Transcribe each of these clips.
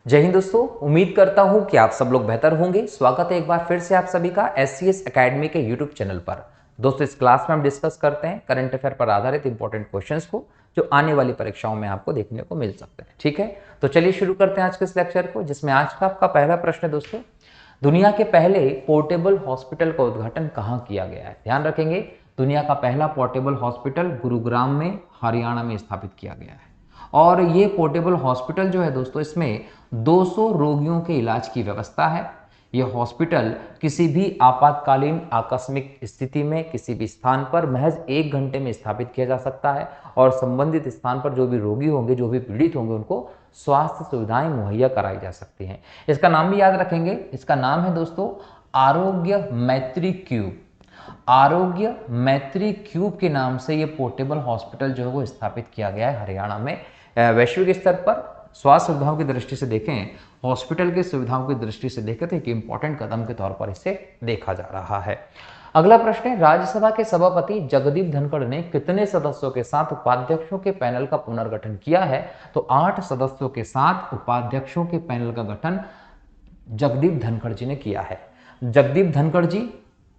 जय हिंद दोस्तों, उम्मीद करता हूं कि आप सब लोग बेहतर होंगे। स्वागत है एक बार फिर से आप सभी का SCS एकेडमी के यूट्यूब चैनल पर। दोस्तों, इस क्लास में हम डिस्कस करते हैं करंट अफेयर पर आधारित इंपॉर्टेंट क्वेश्चंस को जो आने वाली परीक्षाओं में आपको देखने को मिल सकते हैं। ठीक है, तो चलिए शुरू करते हैं आज के इस लेक्चर को, जिसमें आज का आपका पहला प्रश्न है दोस्तों, दुनिया के पहले पोर्टेबल हॉस्पिटल का उद्घाटन कहाँ किया गया है। ध्यान रखेंगे, दुनिया का पहला पोर्टेबल हॉस्पिटल गुरुग्राम में हरियाणा में स्थापित किया गया है। और ये पोर्टेबल हॉस्पिटल जो है दोस्तों, इसमें 200 रोगियों के इलाज की व्यवस्था है। यह हॉस्पिटल किसी भी आपातकालीन आकस्मिक स्थिति में किसी भी स्थान पर महज 1 घंटे में स्थापित किया जा सकता है और संबंधित स्थान पर जो भी रोगी होंगे, जो भी पीड़ित होंगे, उनको स्वास्थ्य सुविधाएं मुहैया कराई जा सकती हैं। इसका नाम भी याद रखेंगे, इसका नाम है दोस्तों आरोग्य मैत्री क्यूब। आरोग्य मैत्री क्यूब के नाम से ये पोर्टेबल हॉस्पिटल जो है वो स्थापित किया गया है हरियाणा में। वैश्विक स्तर पर स्वास्थ्य सुविधाओं की दृष्टि से देखें, हॉस्पिटल की सुविधाओं की दृष्टि से देखें तो एक इंपॉर्टेंट कदम के तौर पर इसे देखा जा रहा है। अगला प्रश्न है, राज्यसभा के सभापति जगदीप धनखड़ ने कितने सदस्यों के साथ उपाध्यक्षों के पैनल का पुनर्गठन किया है? तो 8 सदस्यों के साथ उपाध्यक्षों के पैनल का गठन जगदीप धनखड़ जी ने किया है। जगदीप धनखड़ जी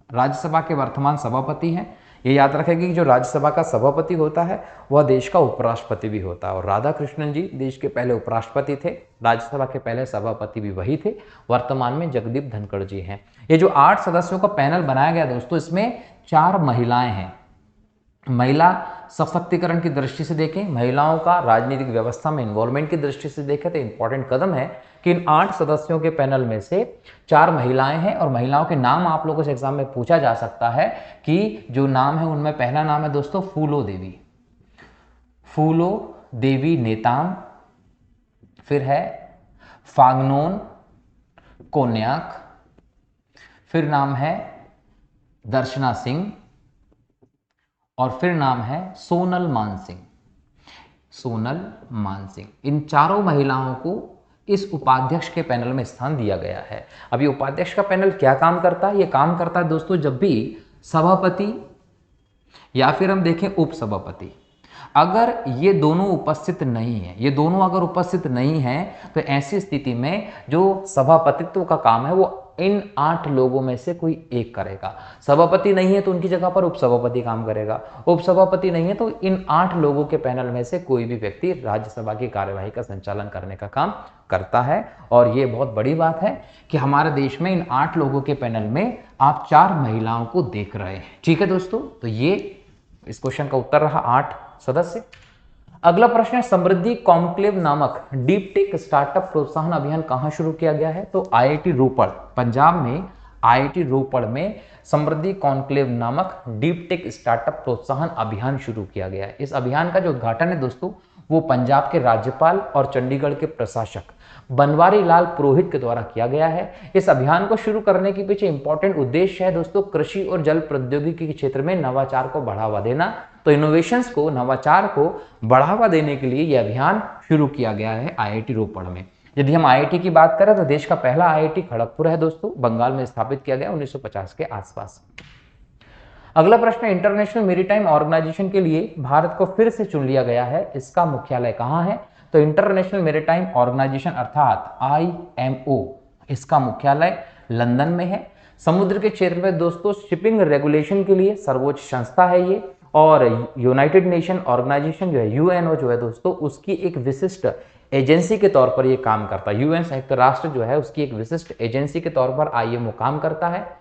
राज्यसभा के वर्तमान सभापति हैं। ये याद रखेंगे कि जो राज्यसभा का सभापति होता है वह देश का उपराष्ट्रपति भी होता है, और राधा कृष्णन जी देश के पहले उपराष्ट्रपति थे, राज्यसभा के पहले सभापति भी वही थे। वर्तमान में जगदीप धनखड़ जी हैं। ये जो 8 सदस्यों का पैनल बनाया गया दोस्तों, इसमें 4 महिलाएं हैं। महिला सशक्तिकरण की दृष्टि से देखें, महिलाओं का राजनीतिक व्यवस्था में इन्वॉल्वमेंट की दृष्टि से देखें तो इंपॉर्टेंट कदम है कि इन 8 सदस्यों के पैनल में से 4 महिलाएं हैं, और महिलाओं के नाम आप लोगों से एग्जाम में पूछा जा सकता है कि जो नाम है उनमें पहला नाम है दोस्तों फूलो देवी। फूलो देवी नेताम, फिर है फागनोन कोन्याक, फिर नाम है दर्शना सिंह, और फिर नाम है सोनल मानसिंह। सोनल मानसिंह, इन चारों महिलाओं को इस उपाध्यक्ष के पैनल में स्थान दिया गया है। अभी उपाध्यक्ष का पैनल क्या काम करता है? ये काम करता है दोस्तों, जब भी सभापति या फिर हम देखें उपसभापति, अगर ये दोनों उपस्थित नहीं है, ये दोनों अगर उपस्थित नहीं है, तो ऐसी स्थिति में जो सभापतित्व का काम है वो इन 8 लोगों में से कोई एक करेगा। सभापति नहीं है तो उनकी जगह पर उपसभापति काम करेगा, उपसभापति नहीं है तो इन 8 लोगों के पैनल में से कोई भी व्यक्ति राज्यसभा की कार्यवाही का संचालन करने का काम करता है। और ये बहुत बड़ी बात है कि हमारे देश में इन 8 लोगों के पैनल में आप 4 महिलाओं को देख रहे हैं। ठीक है दोस्तों, तो ये इस क्वेश्चन का उत्तर रहा 8 सदस्य। अगला प्रश्न है, समृद्धि कॉन्क्लेव नामक डीप टेक स्टार्टअप प्रोत्साहन अभियान कहां शुरू किया गया है? तो IIT रोपड़, पंजाब में IIT रोपड़ में समृद्धि कॉन्क्लेव नामक डीप टेक स्टार्टअप प्रोत्साहन अभियान शुरू किया गया है। इस अभियान का जो उद्घाटन है दोस्तों, वो पंजाब के राज्यपाल और चंडीगढ़ के प्रशासक बनवारी लाल पुरोहित के द्वारा किया गया है। इस अभियान को शुरू करने के पीछे इंपॉर्टेंट उद्देश्य है दोस्तों, कृषि और जल प्रौद्योगिकी के क्षेत्र में नवाचार को बढ़ावा देना। तो इनोवेशंस को, नवाचार को बढ़ावा देने के लिए यह अभियान शुरू किया गया है IIT रोपड़ में। यदि हम IIT की बात करें तो देश का पहला IIT खड़गपुर है दोस्तों, बंगाल में स्थापित किया गया 1950 के आसपास। अगला प्रश्न, इंटरनेशनल मैरीटाइम ऑर्गेनाइजेशन के लिए भारत को फिर से चुन लिया गया है, इसका मुख्यालय कहां है? तो इंटरनेशनल मैरीटाइम ऑर्गेनाइजेशन अर्थात IMO, इसका मुख्यालय लंदन में है। समुद्र के क्षेत्र में दोस्तों शिपिंग रेगुलेशन के लिए सर्वोच्च संस्था है ये, और यूनाइटेड नेशन ऑर्गेनाइजेशन जो है, UNO जो है दोस्तों, उसकी एक विशिष्ट एजेंसी के तौर पर ये काम करता है। UN संयुक्त राष्ट्र जो है उसकी एक विशिष्ट एजेंसी के तौर पर IMO काम करता है।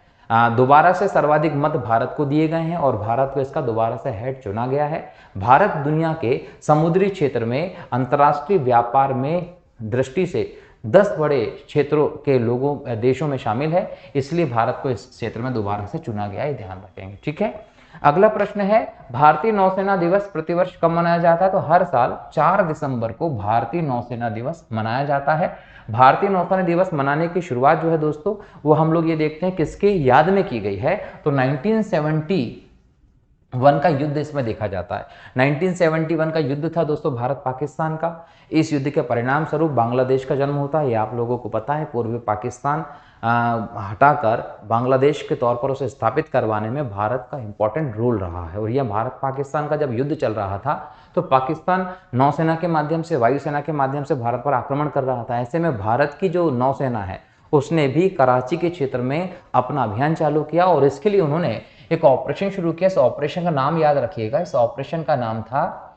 दोबारा से सर्वाधिक मत भारत को दिए गए हैं और भारत को इसका दोबारा से हेड चुना गया है। भारत दुनिया के समुद्री क्षेत्र में अंतर्राष्ट्रीय व्यापार में दृष्टि से 10 बड़े क्षेत्रों के देशों में शामिल है, इसलिए भारत को इस क्षेत्र में दोबारा से चुना गया है, ध्यान रखेंगे। ठीक है, अगला प्रश्न है, भारतीय नौसेना दिवस प्रतिवर्ष कब मनाया जाता है? तो हर साल 4 दिसंबर को भारतीय नौसेना दिवस मनाया जाता है। भारतीय नौसेना दिवस मनाने की शुरुआत जो है दोस्तों, वो हम लोग ये देखते हैं किसके याद में की गई है? तो 1970 वन का युद्ध इसमें देखा जाता है। 1971 का युद्ध था दोस्तों भारत पाकिस्तान का। इस युद्ध के परिणाम स्वरूप बांग्लादेश का जन्म होता है, ये आप लोगों को पता है। पूर्वी पाकिस्तान हटाकर बांग्लादेश के तौर पर उसे स्थापित करवाने में भारत का इंपॉर्टेंट रोल रहा है। और यह भारत पाकिस्तान का जब युद्ध चल रहा था तो पाकिस्तान नौसेना के माध्यम से, वायुसेना के माध्यम से भारत पर आक्रमण कर रहा था। ऐसे में भारत की जो नौसेना है उसने भी कराची के क्षेत्र में अपना अभियान चालू किया और इसके लिए उन्होंने एक ऑपरेशन शुरू किया। इस ऑपरेशन का नाम याद रखिएगा, इस ऑपरेशन का नाम था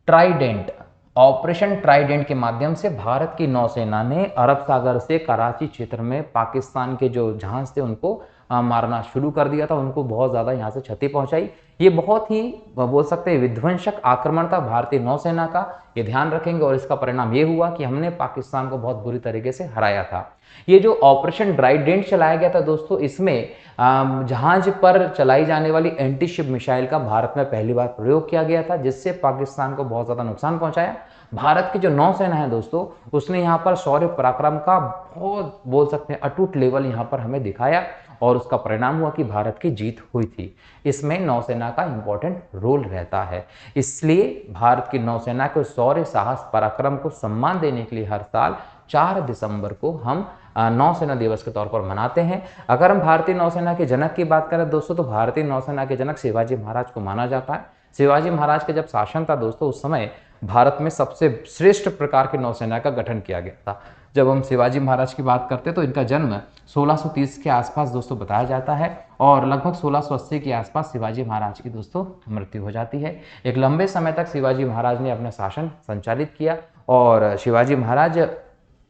ट्राइडेंट। ऑपरेशन ट्राइडेंट के माध्यम से भारत की नौसेना ने अरब सागर से कराची क्षेत्र में पाकिस्तान के जो जहाज थे उनको मारना शुरू कर दिया था, उनको बहुत ज़्यादा यहाँ से क्षति पहुंचाई। ये बहुत ही बोल सकते हैं विध्वंसक आक्रमण था भारतीय नौसेना का, ये ध्यान रखेंगे। और इसका परिणाम ये हुआ कि हमने पाकिस्तान को बहुत बुरी तरीके से हराया था। ये जो ऑपरेशन ट्राइडेंट चलाया गया था दोस्तों, इसमें जहाज पर चलाई जाने वाली एंटी शिप मिसाइल का भारत में पहली बार प्रयोग किया गया था, जिससे पाकिस्तान को बहुत ज़्यादा नुकसान पहुंचाया। भारत की जो नौसेना है दोस्तों, उसने यहाँ पर शौर्य पराक्रम का बहुत बोल सकते हैं अटूट लेवल यहाँ पर हमें दिखाया और उसका परिणाम हुआ कि भारत की जीत हुई थी। इसमें नौसेना का इंपॉर्टेंट रोल रहता है। इसलिए भारत की नौसेना को शौर्य साहस पराक्रम को सम्मान देने के लिए हर साल 4 दिसंबर को हम नौसेना दिवस के तौर पर मनाते हैं। अगर हम भारतीय नौसेना के जनक की बात करें दोस्तों, तो भारतीय नौसेना के जनक शिवाजी महाराज को माना जाता है। शिवाजी महाराज का जब शासन था दोस्तों, उस समय भारत में सबसे श्रेष्ठ प्रकार की नौसेना का गठन किया गया था। जब हम शिवाजी महाराज की बात करते हैं तो इनका जन्म 1630 के आसपास दोस्तों बताया जाता है और लगभग 1680 के आसपास शिवाजी महाराज की दोस्तों मृत्यु हो जाती है। एक लंबे समय तक शिवाजी महाराज ने अपना शासन संचालित किया और शिवाजी महाराज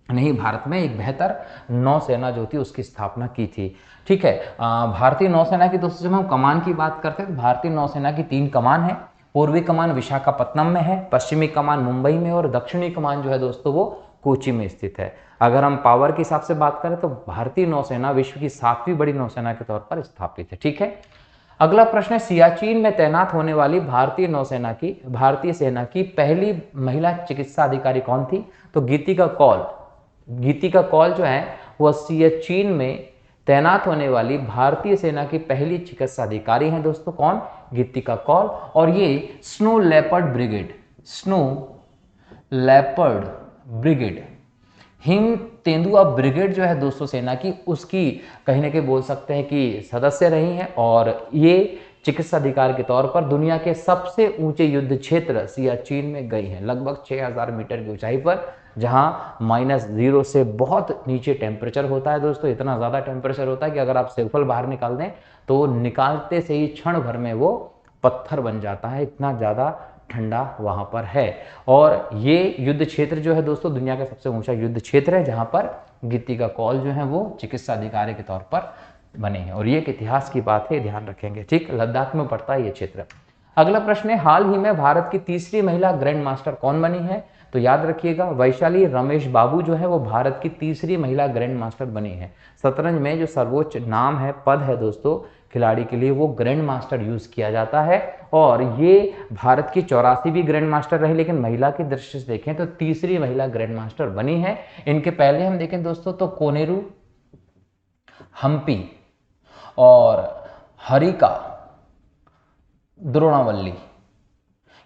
ने ही भारत में एक बेहतर नौसेना जो थी उसकी स्थापना की थी। ठीक है, भारतीय नौसेना की दोस्तों जब हम कमान की बात करते हैं तो भारतीय नौसेना की 3 कमान है। पूर्वी कमान विशाखापत्तनम में है, पश्चिमी कमान मुंबई में और दक्षिणी कमान जो है दोस्तों वो कोची में स्थित है। अगर हम पावर के हिसाब से बात करें तो भारतीय नौसेना विश्व की 7वीं बड़ी नौसेना के तौर पर स्थापित है। ठीक है, अगला प्रश्न है सियाचिन में तैनात होने वाली भारतीय सेना की पहली महिला चिकित्सा अधिकारी कौन थी? तो गीतिका कौल। गीतिका कौल जो है वह सियाचिन में तैनात होने वाली भारतीय सेना की पहली चिकित्सा अधिकारी हैं दोस्तों। कौन? गीतिका कौल। और ये स्नो लेपर्ड ब्रिगेड हिम तेंदुआ ब्रिगेड जो है दोस्तों सेना की, उसकी कहीं ना कहीं बोल सकते हैं कि सदस्य रही हैं और ये चिकित्सा अधिकारी के तौर पर दुनिया के सबसे ऊंचे युद्ध क्षेत्र सियाचिन में गई हैं, लगभग 6000 मीटर की ऊंचाई पर, जहां -0 से बहुत नीचे टेम्परेचर होता है दोस्तों। इतना ज़्यादा टेम्परेचर होता है कि अगर आप सेल्फल बाहर निकाल दें तो निकालते से ही क्षण भर में वो पत्थर बन जाता है, इतना ज़्यादा ठंडा वहां पर है। और ये युद्ध क्षेत्र जो है दोस्तों दुनिया का सबसे ऊंचा युद्ध क्षेत्र है, जहां पर गीतिका कौल जो है वो चिकित्सा अधिकारी के तौर पर बने हैं। और ये एक इतिहास की बात है, ध्यान रखेंगे। ठीक, लद्दाख में पड़ता है ये क्षेत्र। अगला प्रश्न है हाल ही में भारत की तीसरी महिला ग्रैंड मास्टर कौन बनी है? तो याद रखिएगा वैशाली रमेश बाबू जो है वो भारत की तीसरी महिला ग्रैंड मास्टर बनी है। शतरंज में जो सर्वोच्च नाम है, पद है दोस्तों खिलाड़ी के लिए, वो ग्रैंड मास्टर यूज किया जाता है। और ये भारत की 84वीं ग्रैंड मास्टर रही, लेकिन महिला की दृष्टि से देखें तो तीसरी महिला ग्रैंड मास्टर बनी है। इनके पहले हम देखें दोस्तों तो कोनेरू हम्पी और हरिका द्रोणावल्ली,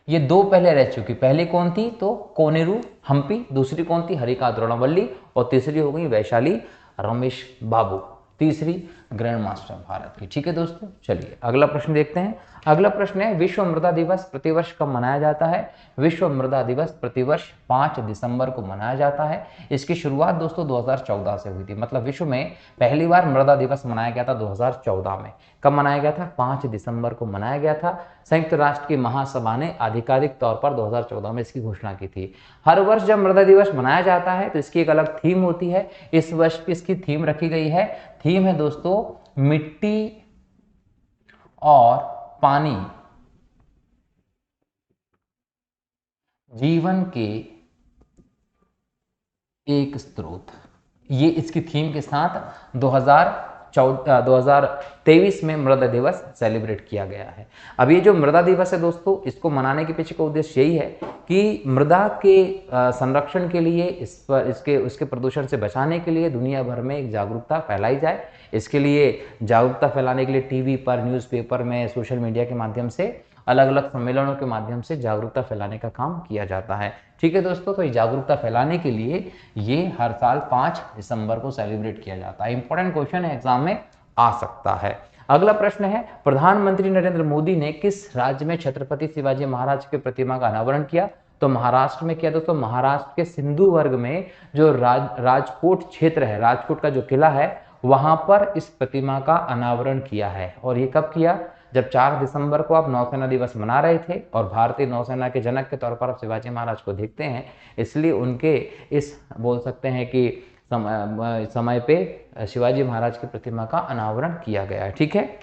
ये 2 पहले रह चुकी। पहली कौन थी? तो कोनेरू हम्पी, दूसरी कौन थी? हरिका द्रोणावल्ली, और तीसरी हो गई वैशाली रमेश बाबू, तीसरी ग्रैंड मास्टर भारत की। ठीक है दोस्तों, चलिए अगला प्रश्न देखते हैं। अगला प्रश्न है विश्व मृदा दिवस प्रतिवर्ष कब मनाया जाता है? विश्व मृदा दिवस प्रतिवर्ष 5 दिसंबर को मनाया जाता है। इसकी शुरुआत दोस्तों 2014 से हुई थी, मतलब विश्व में पहली बार मृदा दिवस मनाया गया था 2014 में। कब मनाया गया था? 5 दिसंबर को मनाया गया था। संयुक्त राष्ट्र की महासभा ने आधिकारिक तौर पर 2014 में इसकी घोषणा की थी। हर वर्ष जब मृदा दिवस मनाया जाता है तो इसकी एक अलग थीम होती है। इस वर्ष की इसकी थीम रखी गई है, थीम है दोस्तों मिट्टी और पानी जीवन के एक स्रोत। ये इसकी थीम के साथ 2014 2023 में मृदा दिवस सेलिब्रेट किया गया है। अब ये जो मृदा दिवस है दोस्तों, इसको मनाने के पीछे का उद्देश्य यही है कि मृदा के संरक्षण के लिए, उसके प्रदूषण से बचाने के लिए दुनिया भर में एक जागरूकता फैलाई जाए। इसके लिए जागरूकता फैलाने के लिए टीवी पर, न्यूज़पेपर में, सोशल मीडिया के माध्यम से, अलग अलग सम्मेलनों के माध्यम से जागरूकता फैलाने का काम किया जाता है। ठीक है दोस्तों, तो ये जागरूकता फैलाने के लिए ये हर साल 5 दिसंबर को सेलिब्रेट किया जाता है। इंपॉर्टेंट क्वेश्चन है, एग्जाम में आ सकता है। अगला प्रश्न है, प्रधानमंत्री नरेंद्र मोदी ने किस राज्य में छत्रपति शिवाजी महाराज की प्रतिमा का अनावरण किया? तो महाराष्ट्र में किया दोस्तों। महाराष्ट्र के सिंधु वर्ग में जो राजकोट क्षेत्र है, राजकोट का जो किला है, वहां पर इस प्रतिमा का अनावरण किया है। और ये कब किया? जब 4 दिसंबर को आप नौसेना दिवस मना रहे थे और भारतीय नौसेना के जनक के तौर पर आप शिवाजी महाराज को देखते हैं, इसलिए उनके इस बोल सकते हैं कि समय पे शिवाजी महाराज की प्रतिमा का अनावरण किया गया है। ठीक है,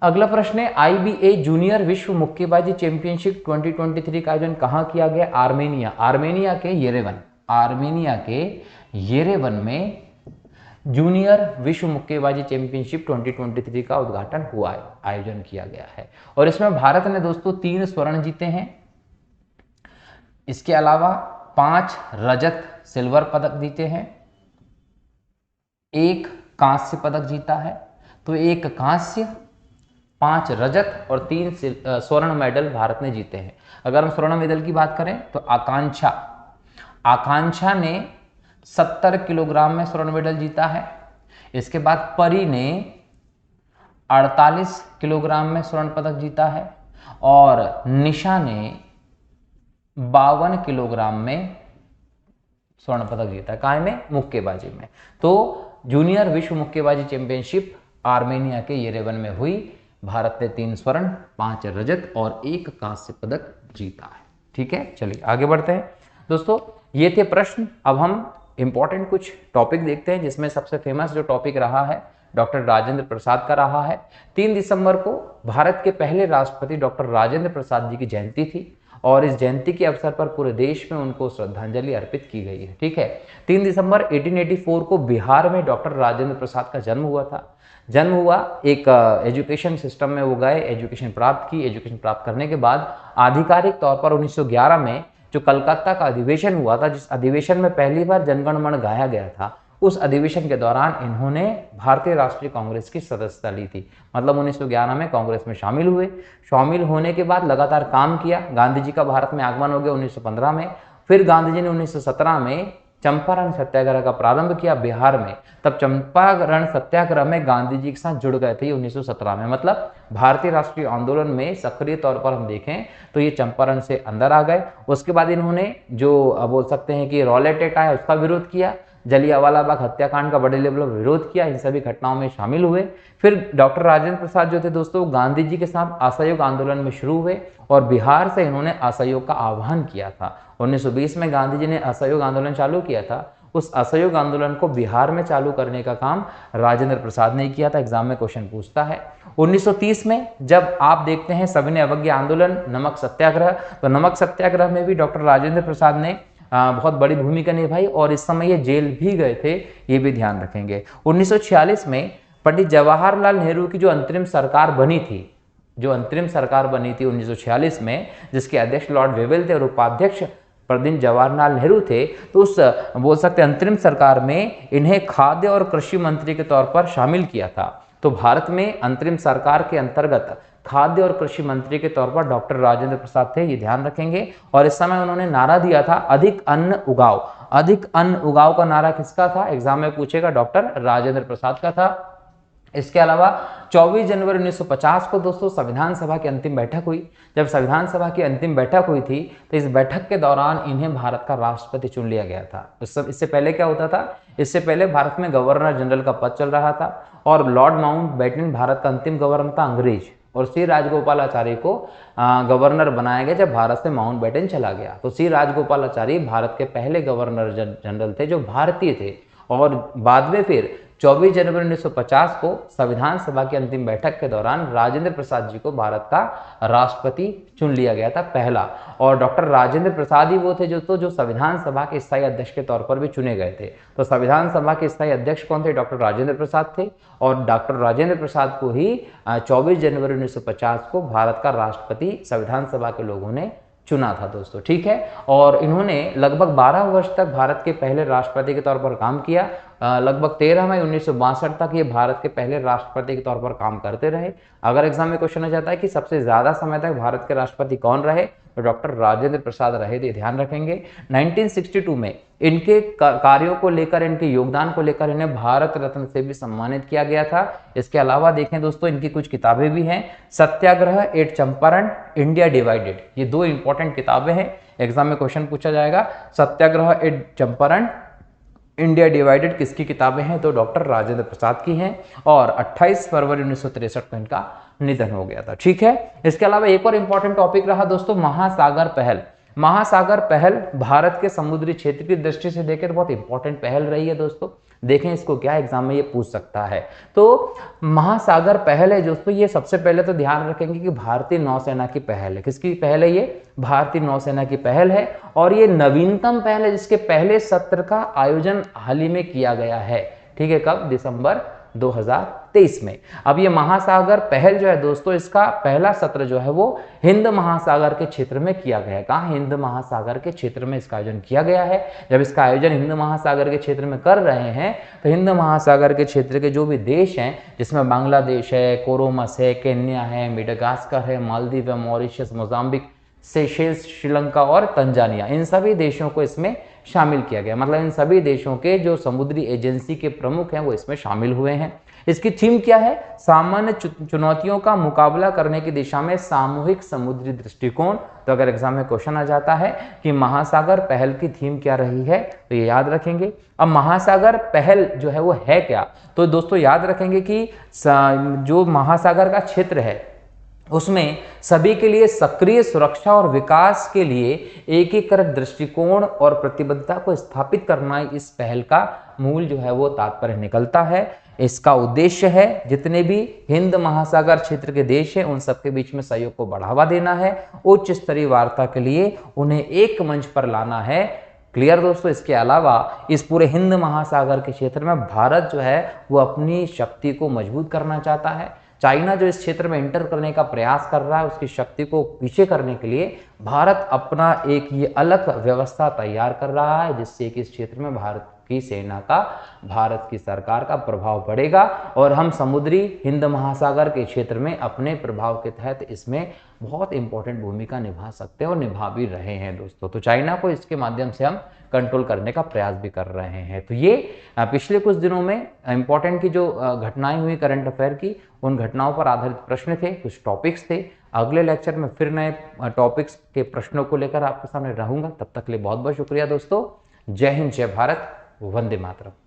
अगला प्रश्न है, IBA जूनियर विश्व मुक्केबाजी चैंपियनशिप 2023 का आयोजन कहाँ किया गया? आर्मेनिया। आर्मेनिया के येरेवन में जूनियर विश्व मुक्केबाजी चैंपियनशिप 2023 का उद्घाटन हुआ है, आयोजन किया गया है। और इसमें भारत ने दोस्तों 3 स्वर्ण जीते हैं। इसके अलावा 5 रजत सिल्वर पदक जीते हैं, 1 कांस्य पदक जीता है। तो 1 कांस्य, 5 रजत और 3 स्वर्ण मेडल भारत ने जीते हैं। अगर हम स्वर्ण मेडल की बात करें तो आकांक्षा ने 70 किलोग्राम में स्वर्ण मेडल जीता है। इसके बाद परी ने 48 किलोग्राम में स्वर्ण पदक जीता है और निशा ने 52 किलोग्राम में स्वर्ण पदक जीता है। काय में? मुक्केबाजी में। तो जूनियर विश्व मुक्केबाजी चैंपियनशिप आर्मेनिया के येरेवन में हुई। भारत ने 3 स्वर्ण, 5 रजत और 1 कांस्य पदक जीता है। ठीक है, चलिए आगे बढ़ते हैं दोस्तों। ये थे प्रश्न। अब हम इंपॉर्टेंट कुछ टॉपिक देखते हैं, जिसमें सबसे फेमस जो टॉपिक रहा है डॉक्टर राजेंद्र प्रसाद का रहा है। 3 दिसंबर को भारत के पहले राष्ट्रपति डॉक्टर राजेंद्र प्रसाद जी की जयंती थी और इस जयंती के अवसर पर पूरे देश में उनको श्रद्धांजलि अर्पित की गई है। ठीक है, 3 दिसंबर 1884 को बिहार में डॉक्टर राजेंद्र प्रसाद का जन्म हुआ। एक एजुकेशन सिस्टम में वो गए, एजुकेशन प्राप्त की। एजुकेशन प्राप्त करने के बाद आधिकारिक तौर पर 1911 में जो कलकत्ता का अधिवेशन हुआ था, जिस अधिवेशन में पहली बार जनगण मन गाया गया था, उस अधिवेशन के दौरान इन्होंने भारतीय राष्ट्रीय कांग्रेस की सदस्यता ली थी। मतलब 1911 में कांग्रेस में शामिल हुए। शामिल होने के बाद लगातार काम किया। गांधी जी का भारत में आगमन हो गया 1915 में। फिर गांधी जी ने 1917 में चंपारण सत्याग्रह का प्रारंभ किया बिहार में। तब चंपारण सत्याग्रह में गांधी जी के साथ जुड़ गए थे 1917 में। मतलब भारतीय राष्ट्रीय आंदोलन में सक्रिय तौर पर हम देखें तो ये चंपारण से अंदर आ गए। उसके बाद इन्होंने जो बोल सकते हैं कि रॉलेट एक्ट आया, उसका विरोध किया। जलियांवाला बाग हत्याकांड का बड़े लेवल पर विरोध किया। इन सभी घटनाओं में शामिल हुए। फिर डॉक्टर राजेंद्र प्रसाद जो थे दोस्तों, गांधी जी के साथ असहयोग आंदोलन में शुरू हुए और बिहार से इन्होंने असहयोग का आह्वान किया था। 1920 में गांधी जी ने असहयोग आंदोलन चालू किया था। उस असहयोग आंदोलन को बिहार में चालू करने का काम राजेंद्र प्रसाद ने किया था। एग्जाम में क्वेश्चन पूछता है। 1930 में जब आप देखते हैं सविनय अवज्ञा आंदोलन, नमक सत्याग्रह, तो नमक सत्याग्रह में भी डॉक्टर राजेंद्र प्रसाद ने बहुत बड़ी भूमिका निभाई और इस समय ये जेल भी गए थे, ये भी ध्यान रखेंगे। 1946 में पंडित जवाहरलाल नेहरू की जो अंतरिम सरकार बनी थी 1946 में, जिसके अध्यक्ष लॉर्ड वेवेल थे और उपाध्यक्ष पंडित जवाहरलाल नेहरू थे, तो उस बोल सकते अंतरिम सरकार में इन्हें खाद्य और कृषि मंत्री के तौर पर शामिल किया था। तो भारत में अंतरिम सरकार के अंतर्गत खाद्य और कृषि मंत्री के तौर पर डॉक्टर राजेंद्र प्रसाद थे, ये ध्यान रखेंगे। और इस समय उन्होंने नारा दिया था अधिक अन्न उगाओ का नारा किसका था? एग्जाम में पूछेगा, डॉक्टर राजेंद्र प्रसाद का था। इसके अलावा 24 जनवरी 1950 को दोस्तों संविधान सभा की अंतिम बैठक हुई। जब संविधान सभा की अंतिम बैठक हुई थी तो इस बैठक के दौरान इन्हें भारत का राष्ट्रपति चुन लिया गया था। इससे पहले क्या होता था? इससे पहले भारत में गवर्नर जनरल का पद चल रहा था और लॉर्ड माउंटबेटन भारत का अंतिम गवर्नर था, अंग्रेज, और सी राजगोपालाचारी को गवर्नर बनाया गया जब भारत से माउंटबेटन चला गया। तो सी राजगोपालाचारी भारत के पहले गवर्नर जनरल थे जो भारतीय थे और बाद में फिर 24 जनवरी 1950 को संविधान सभा की अंतिम बैठक के दौरान राजेंद्र प्रसाद जी को भारत का राष्ट्रपति चुन लिया गया था पहला। और डॉक्टर राजेंद्र प्रसाद ही वो थे जो संविधान सभा के स्थायी अध्यक्ष के तौर पर भी चुने गए थे। तो संविधान सभा के स्थायी अध्यक्ष कौन थे? डॉक्टर राजेंद्र प्रसाद थे। और डॉक्टर राजेंद्र प्रसाद को ही 24 जनवरी 1950 को भारत का राष्ट्रपति संविधान सभा के लोगों ने चुना था दोस्तों, ठीक है। और इन्होंने लगभग 12 वर्ष तक भारत के पहले राष्ट्रपति के तौर पर काम किया। लगभग 13 मई 1962 तक ये भारत के पहले राष्ट्रपति के तौर पर काम करते रहे। अगर एग्जाम में क्वेश्चन आ जाता है कि सबसे ज्यादा समय तक भारत के राष्ट्रपति कौन रहे, तो डॉक्टर राजेंद्र प्रसाद रहे थे, ध्यान रखेंगे। 1962 में इनके कार्यों को लेकर, इनके योगदान को लेकर इन्हें भारत रत्न से भी सम्मानित किया गया था। इसके अलावा देखें दोस्तों, इनकी कुछ किताबें भी हैं, सत्याग्रह एट चंपारण, इंडिया डिवाइडेड, ये दो इंपॉर्टेंट किताबें हैं, एग्जाम में क्वेश्चन पूछा जाएगा। सत्याग्रह एट चंपारण, इंडिया डिवाइडेड किसकी किताबें हैं? तो डॉक्टर राजेंद्र प्रसाद की हैं। और 28 फरवरी 1963 को इनका निधन हो गया था, ठीक है। इसके अलावा एक और इंपॉर्टेंट टॉपिक रहा दोस्तों, महासागर पहल। महासागर पहल भारत के समुद्री क्षेत्र की दृष्टि से देखें तो बहुत इंपॉर्टेंट पहल रही है दोस्तों। देखें इसको, क्या एग्जाम में ये पूछ सकता है। तो महासागर पहल है दोस्तों, ये सबसे पहले तो ध्यान रखेंगे कि भारतीय नौसेना की पहल है। किसकी पहल है? ये भारतीय नौसेना की पहल है। और ये नवीनतम पहल है जिसके पहले सत्र का आयोजन हाल ही में किया गया है, ठीक है। कब? दिसंबर 2023 में। अब ये महासागर पहल जो है दोस्तों, इसका पहला सत्र जो है वो हिंद महासागर के क्षेत्र में किया गया है। कहाँ? हिंद महासागर के क्षेत्र में इसका आयोजन किया गया है। जब इसका आयोजन हिंद महासागर के क्षेत्र में कर रहे हैं तो हिंद महासागर के क्षेत्र के जो भी देश हैं, जिसमें बांग्लादेश है, कोरोमस है, केन्या है, मेडागास्कर है, मालदीव है, मॉरिशस, मोजाम्बिक, सेशेल्स, श्रीलंका और तंजानिया, इन सभी देशों को इसमें शामिल किया गया। मतलब इन सभी देशों के जो समुद्री एजेंसी के प्रमुख हैं वो इसमें शामिल हुए हैं। इसकी थीम क्या है? सामान्य चुनौतियों का मुकाबला करने की दिशा में सामूहिक समुद्री दृष्टिकोण। तो अगर एग्जाम में क्वेश्चन आ जाता है कि महासागर पहल की थीम क्या रही है, तो ये याद रखेंगे। अब महासागर पहल जो है वो है क्या, तो दोस्तों याद रखेंगे कि जो महासागर का क्षेत्र है उसमें सभी के लिए सक्रिय सुरक्षा और विकास के लिए एकीकृत दृष्टिकोण और प्रतिबद्धता को स्थापित करना इस पहल का मूल जो है वो तात्पर्य निकलता है। इसका उद्देश्य है जितने भी हिंद महासागर क्षेत्र के देश हैं उन सबके बीच में सहयोग को बढ़ावा देना है, उच्च स्तरीय वार्ता के लिए उन्हें एक मंच पर लाना है। क्लियर दोस्तों? इसके अलावा इस पूरे हिंद महासागर के क्षेत्र में भारत जो है वो अपनी शक्ति को मजबूत करना चाहता है। चाइना जो इस क्षेत्र में एंटर करने का प्रयास कर रहा है, उसकी शक्ति को पीछे करने के लिए भारत अपना एक ये अलग व्यवस्था तैयार कर रहा है, जिससे कि इस क्षेत्र में भारत की सेना का, भारत की सरकार का प्रभाव बढ़ेगा और हम समुद्री हिंद महासागर के क्षेत्र में अपने प्रभाव के तहत इसमें बहुत इंपॉर्टेंट भूमिका निभा सकते हैं और निभा भी रहे हैं दोस्तों। तो चाइना को इसके माध्यम से हम कंट्रोल करने का प्रयास भी कर रहे हैं। तो ये पिछले कुछ दिनों में इंपॉर्टेंट की जो घटनाएं हुई करंट अफेयर की, उन घटनाओं पर आधारित प्रश्न थे, कुछ टॉपिक्स थे। अगले लेक्चर में फिर नए टॉपिक्स के प्रश्नों को लेकर आपके सामने रहूंगा। तब तक के लिए बहुत बहुत शुक्रिया दोस्तों। जय हिंद, जय भारत, वंदे मातरम।